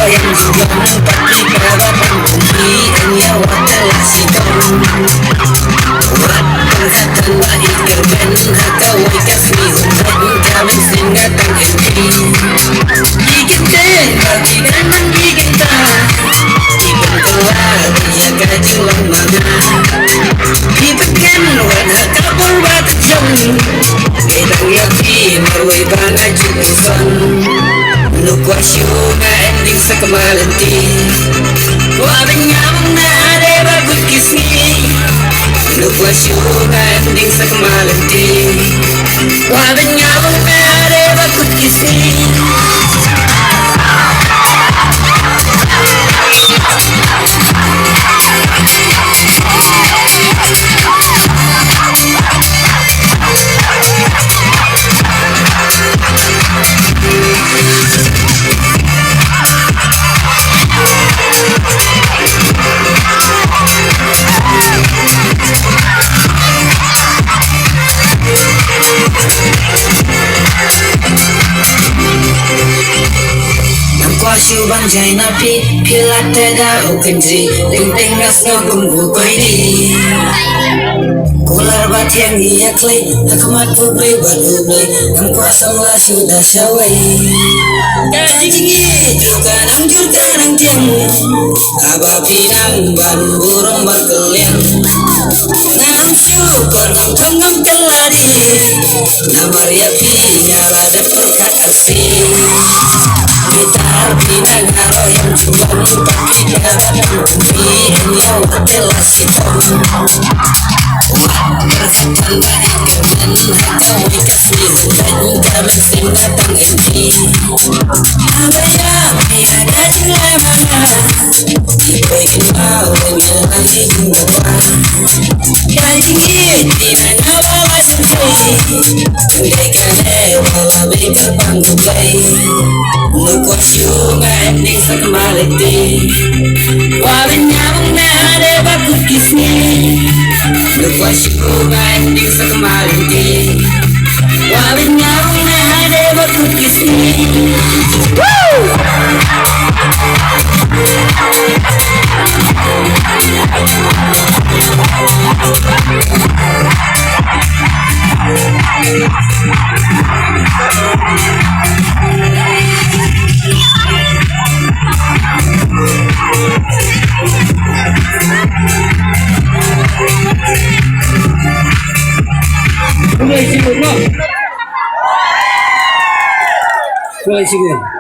yang sudah pakai karapan bumi nyawa telah sidong buat pengkatan baik kerben hakawai kasih untuk kawin sehingga tangki bikin ten bagi kanan bikin tak ibn keluar dia kajuan mana dipekan wana kapur bat jom edang yakin marwai bana jukusan nukwa syunga ending sekemalanti wabing nyamang na ade bagut kisni nukwa syunga ending sekemalanti wabing nyamang na ade bagut kisni Subang jai napi pilat teda ukendri linteng gas ngagum bukai di kular bat yang dia klay akmat pubri badubli ang kuasa lah sudah sawai kajingi juga nang juga nang tiang abah pinang ban burung berkelian nang syukur ngam tongam keladi namar ya pinyala dapur kakasi gitar pinang haro yang cuman pakai karapan bumi nyawa telah sidong berkatan baik kerben hakawai kasih untuk kawin sehingga tangki abaya piada jinglamana dipekin bawanya lagi gua kajingi tidak ngawawa sensei kendekane wala beker panggubai nukwa syunga ending sekemalanti wabing nyamang na ade bagut kisni nukwa syunga ending sekemalanti wabing nyamang na ade bagut kisni Mulai sibuk.